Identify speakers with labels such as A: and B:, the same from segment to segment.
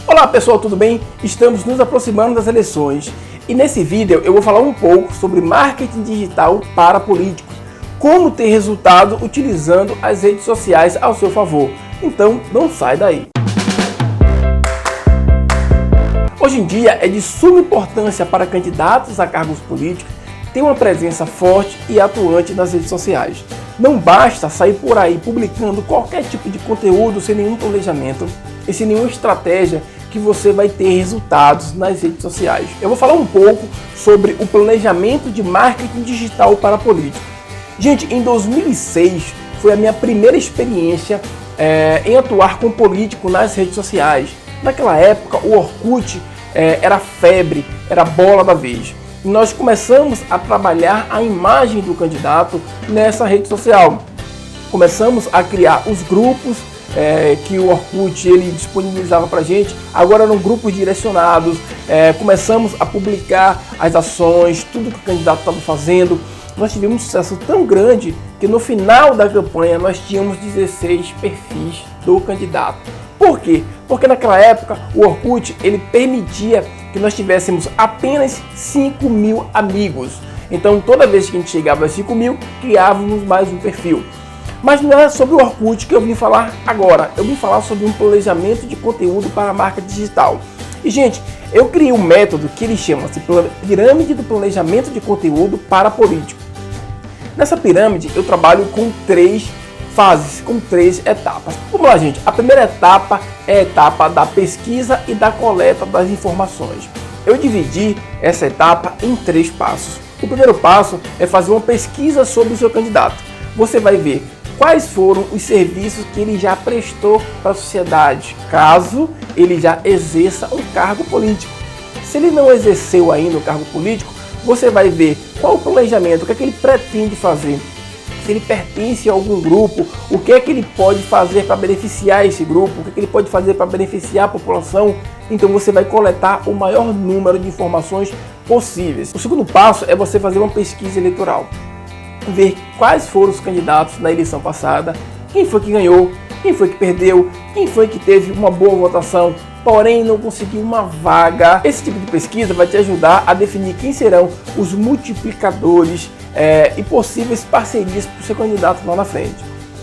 A: Olá pessoal, tudo bem? Estamos nos aproximando das eleições e nesse vídeo eu vou falar um pouco sobre marketing digital para políticos, como ter resultado utilizando as redes sociais ao seu favor. Então não sai daí! Hoje em dia é de suma importância para candidatos a cargos políticos ter uma presença forte e atuante nas redes sociais. Não basta sair por aí publicando qualquer tipo de conteúdo sem nenhum planejamento e sem nenhuma estratégia que você vai ter resultados nas redes sociais. Eu vou falar um pouco sobre o planejamento de marketing digital para políticos. Gente, em 2006 foi a minha primeira experiência em atuar com político nas redes sociais. Naquela época o Orkut era febre, era a bola da vez. E nós começamos a trabalhar a imagem do candidato nessa rede social. Começamos a criar os grupos que o Orkut ele disponibilizava para a gente. Agora eram grupos direcionados. Começamos a publicar as ações, tudo que o candidato estava fazendo. Nós tivemos um sucesso tão grande que no final da campanha nós tínhamos 16 perfis do candidato. Por quê? Porque naquela época o Orkut ele permitia que nós tivéssemos apenas 5.000 amigos. Então toda vez que a gente chegava a 5.000, criávamos mais um perfil. Mas não é sobre o Orkut que eu vim falar agora. Eu vim falar sobre um planejamento de conteúdo para a marca digital. E gente, eu criei um método que ele chama-se Pirâmide do Planejamento de Conteúdo para Político. Nessa pirâmide eu trabalho com 3 fases, com 3 etapas. Vamos lá, gente. A primeira etapa é a etapa da pesquisa e da coleta das informações. Eu dividi essa etapa em 3 passos. O primeiro passo é fazer uma pesquisa sobre o seu candidato. Você vai ver quais foram os serviços que ele já prestou para a sociedade, caso ele já exerça um cargo político. Se ele não exerceu ainda um cargo político, você vai ver qual o planejamento, o que é que ele pretende fazer. Se ele pertence a algum grupo, o que é que ele pode fazer para beneficiar esse grupo, o que é que ele pode fazer para beneficiar a população. Então você vai coletar o maior número de informações possíveis. O segundo passo é você fazer uma pesquisa eleitoral. Ver quais foram os candidatos na eleição passada, quem foi que ganhou, quem foi que perdeu, quem foi que teve uma boa votação, porém não conseguiu uma vaga. Esse tipo de pesquisa vai te ajudar a definir quem serão os multiplicadores e possíveis parcerias para o seu candidato lá na frente.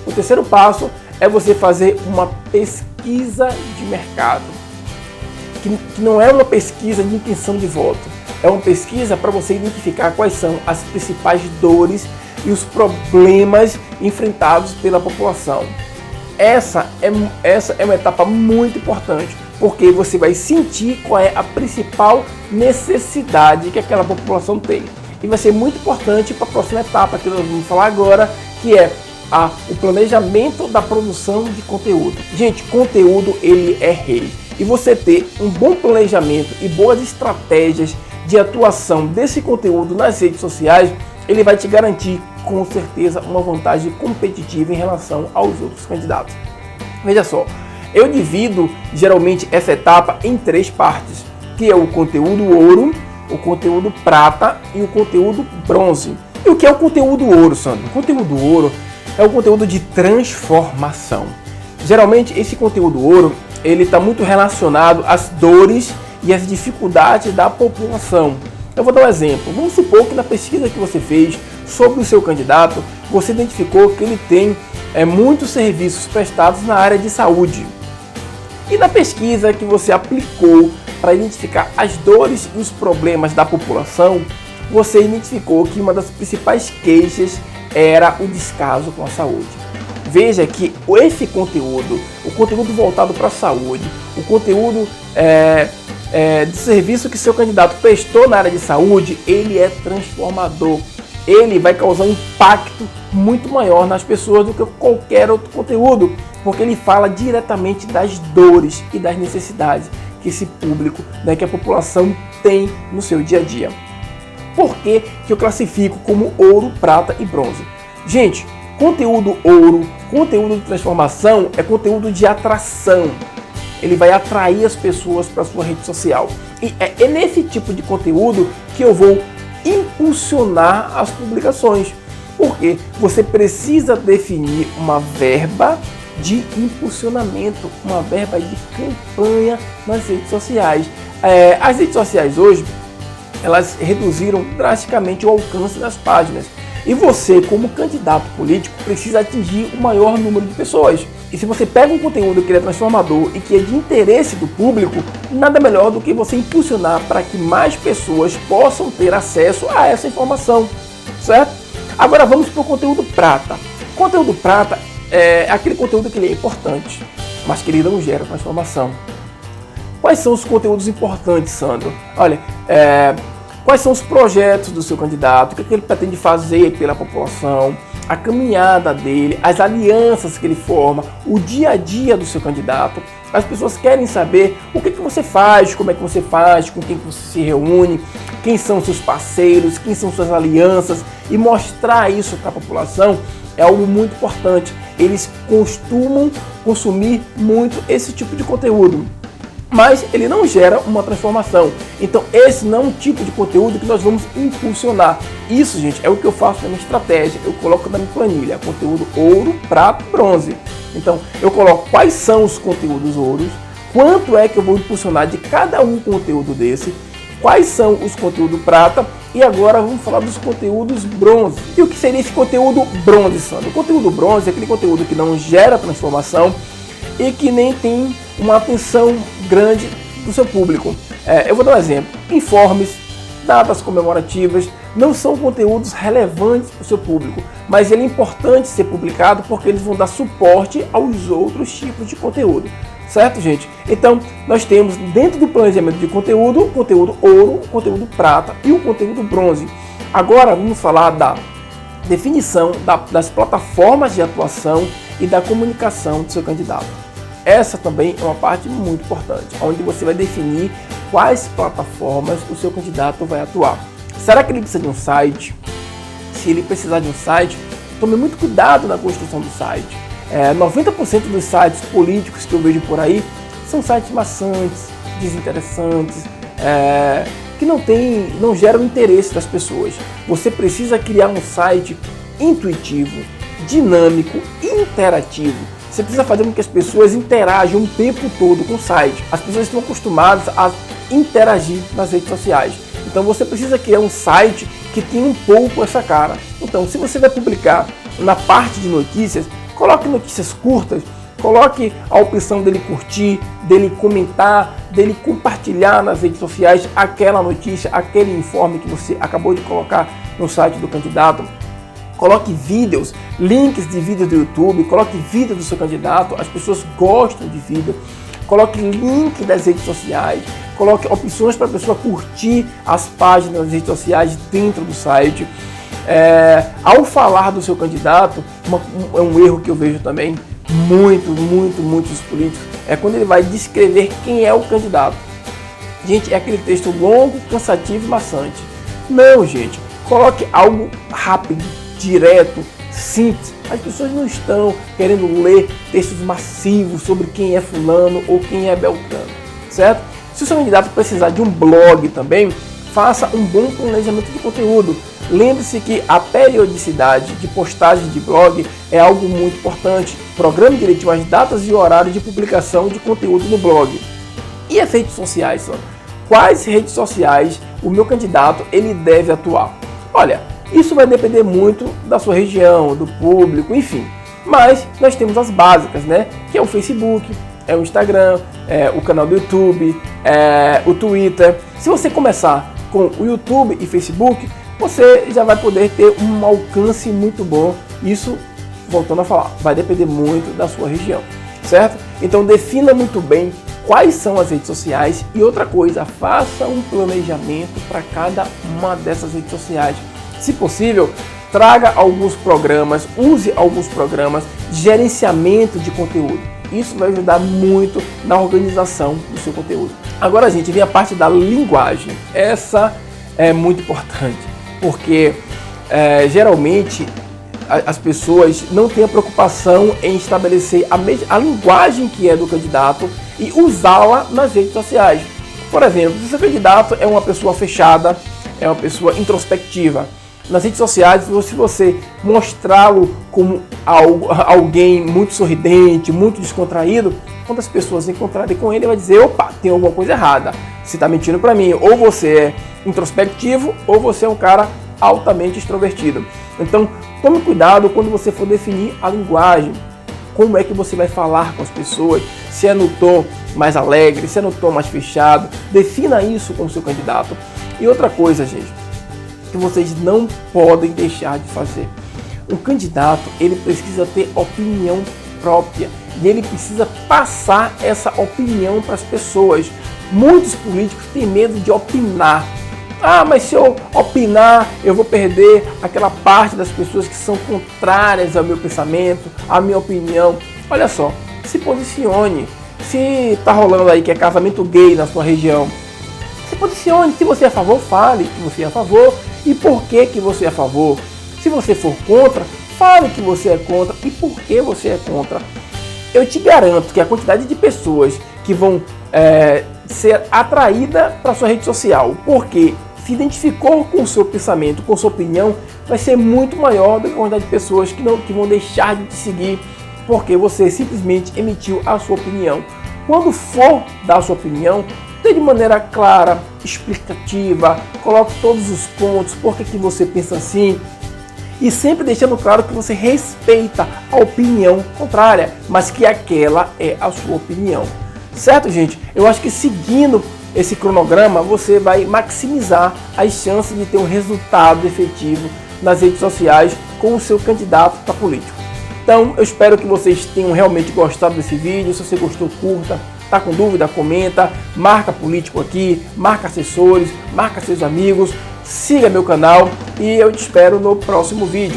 A: O terceiro passo é você fazer uma pesquisa de mercado, que não é uma pesquisa de intenção de voto, é uma pesquisa para você identificar quais são as principais dores e os problemas enfrentados pela população. Essa é uma etapa muito importante, porque você vai sentir qual é a principal necessidade que aquela população tem. E vai ser muito importante para a próxima etapa que nós vamos falar agora, que é o planejamento da produção de conteúdo. Gente, conteúdo ele é rei. E você ter um bom planejamento e boas estratégias de atuação desse conteúdo nas redes sociais, ele vai te garantir com certeza uma vantagem competitiva em relação aos outros candidatos. Veja só, eu divido geralmente essa etapa em 3 partes, que é o conteúdo ouro, o conteúdo prata e o conteúdo bronze. E o que é o conteúdo ouro, Sandro? O conteúdo ouro é o conteúdo de transformação. Geralmente esse conteúdo ouro ele está muito relacionado às dores e às dificuldades da população. Eu vou dar um exemplo. Vamos supor que na pesquisa que você fez sobre o seu candidato, você identificou que ele tem muitos serviços prestados na área de saúde. E na pesquisa que você aplicou para identificar as dores e os problemas da população, você identificou que uma das principais queixas era o descaso com a saúde. Veja que esse conteúdo, o conteúdo voltado para a saúde, o conteúdo de serviço que seu candidato prestou na área de saúde, ele é transformador. Ele vai causar um impacto muito maior nas pessoas do que qualquer outro conteúdo, porque ele fala diretamente das dores e das necessidades que esse público, que a população tem no seu dia a dia. Por que eu classifico como ouro, prata e bronze? Gente, conteúdo ouro, conteúdo de transformação é conteúdo de atração. Ele vai atrair as pessoas para a sua rede social. E é nesse tipo de conteúdo que eu vou impulsionar as publicações. Porque você precisa definir uma verba de impulsionamento, uma verba de campanha nas redes sociais. As redes sociais hoje, elas reduziram drasticamente o alcance das páginas. E você, como candidato político, precisa atingir o maior número de pessoas. E se você pega um conteúdo que é transformador e que é de interesse do público, nada melhor do que você impulsionar para que mais pessoas possam ter acesso a essa informação, certo? Agora vamos para o conteúdo prata. O conteúdo prata é aquele conteúdo que ele é importante, mas que ele não gera transformação. Quais são os conteúdos importantes, Sandro? Olha, quais são os projetos do seu candidato, o que ele pretende fazer pela população, a caminhada dele, as alianças que ele forma, o dia a dia do seu candidato. As pessoas querem saber o que você faz, como é que você faz, com quem você se reúne, quem são seus parceiros, quem são suas alianças, e mostrar isso para a população é algo muito importante. Eles costumam consumir muito esse tipo de conteúdo, mas ele não gera uma transformação. Então esse não é um tipo de conteúdo que nós vamos impulsionar. Isso, gente, é o que eu faço na minha estratégia. Eu coloco na minha planilha conteúdo ouro, prata, bronze. Então eu coloco quais são os conteúdos ouros, quanto é que eu vou impulsionar de cada um conteúdo desse, quais são os conteúdos prata, e agora vamos falar dos conteúdos bronze. E o que seria esse conteúdo bronze, Sandro? O conteúdo bronze é aquele conteúdo que não gera transformação e que nem tem uma atenção grande do seu público. Eu vou dar um exemplo. Informes, datas comemorativas, não são conteúdos relevantes para o seu público, mas ele é importante ser publicado porque eles vão dar suporte aos outros tipos de conteúdo. Certo, gente? Então, nós temos dentro do planejamento de conteúdo, o conteúdo ouro, o conteúdo prata e o conteúdo bronze. Agora, vamos falar da definição das plataformas de atuação e da comunicação do seu candidato. Essa também é uma parte muito importante, onde você vai definir quais plataformas o seu candidato vai atuar. Será que ele precisa de um site? Se ele precisar de um site, tome muito cuidado na construção do site. 90% dos sites políticos que eu vejo por aí são sites maçantes, desinteressantes, que não geram interesse das pessoas. Você precisa criar um site intuitivo, dinâmico e interativo. Você precisa fazer com que as pessoas interajam o tempo todo com o site. As pessoas estão acostumadas a interagir nas redes sociais. Então você precisa criar um site que tenha um pouco essa cara. Então, se você vai publicar na parte de notícias, coloque notícias curtas, coloque a opção dele curtir, dele comentar, dele compartilhar nas redes sociais aquela notícia, aquele informe que você acabou de colocar no site do candidato. Coloque vídeos, links de vídeos do YouTube, coloque vídeo do seu candidato, as pessoas gostam de vídeo. Coloque link das redes sociais, coloque opções para a pessoa curtir as páginas das redes sociais dentro do site. Ao falar do seu candidato, é um erro que eu vejo também, muitos políticos, é quando ele vai descrever quem é o candidato. Gente, é aquele texto longo, cansativo e maçante. Não, gente, coloque algo rápido, direto, simples. As pessoas não estão querendo ler textos massivos sobre quem é fulano ou quem é beltrano, certo? Se o seu candidato precisar de um blog também, faça um bom planejamento de conteúdo. Lembre-se que a periodicidade de postagem de blog é algo muito importante. Programe direitinho as datas e horários de publicação de conteúdo no blog. E as redes sociais, só? Quais redes sociais o meu candidato ele deve atuar? Olha, isso vai depender muito da sua região, do público, enfim. Mas nós temos as básicas, né? Que é o Facebook, é o Instagram, é o canal do YouTube, é o Twitter. Se você começar com o YouTube e Facebook, você já vai poder ter um alcance muito bom. Isso, voltando a falar, vai depender muito da sua região, certo? Então defina muito bem quais são as redes sociais e outra coisa, faça um planejamento para cada uma dessas redes sociais. Se possível, traga alguns programas, use alguns programas de gerenciamento de conteúdo. Isso vai ajudar muito na organização do seu conteúdo. Agora, gente, vem a parte da linguagem. Essa é muito importante, porque geralmente as pessoas não têm a preocupação em estabelecer a linguagem que é do candidato e usá-la nas redes sociais. Por exemplo, se o seu candidato é uma pessoa fechada, é uma pessoa introspectiva, Nas redes sociais, se você mostrá-lo como alguém muito sorridente, muito descontraído, quando as pessoas encontrarem com ele, vai dizer, opa, tem alguma coisa errada, você está mentindo para mim, ou você é introspectivo, ou você é um cara altamente extrovertido. Então, tome cuidado quando você for definir a linguagem, como é que você vai falar com as pessoas, se é no tom mais alegre, se é no tom mais fechado, defina isso com o seu candidato. E outra coisa, gente, que vocês não podem deixar de fazer. Um candidato, ele precisa ter opinião própria e ele precisa passar essa opinião para as pessoas. Muitos políticos têm medo de opinar. Ah, mas se eu opinar, eu vou perder aquela parte das pessoas que são contrárias ao meu pensamento, à minha opinião. Olha só, se posicione. Se tá rolando aí que é casamento gay na sua região, se posicione. Se você é a favor, fale que você é a favor e por que você é a favor. Se você for contra, fale que você é contra e por que você é contra. Eu te garanto que a quantidade de pessoas que vão ser atraídas para sua rede social, porque se identificou com o seu pensamento, com sua opinião, vai ser muito maior do que a quantidade de pessoas que vão deixar de te seguir porque você simplesmente emitiu a sua opinião. Quando for dar a sua opinião, dê de maneira clara, explicativa, coloque todos os pontos, por que você pensa assim, e sempre deixando claro que você respeita a opinião contrária, mas que aquela é a sua opinião. Certo, gente? Eu acho que seguindo esse cronograma, você vai maximizar as chances de ter um resultado efetivo nas redes sociais com o seu candidato para político. Então, eu espero que vocês tenham realmente gostado desse vídeo. Se você gostou, curta. Tá com dúvida, comenta. Marca político aqui, marca assessores, marca seus amigos. Siga meu canal e eu te espero no próximo vídeo.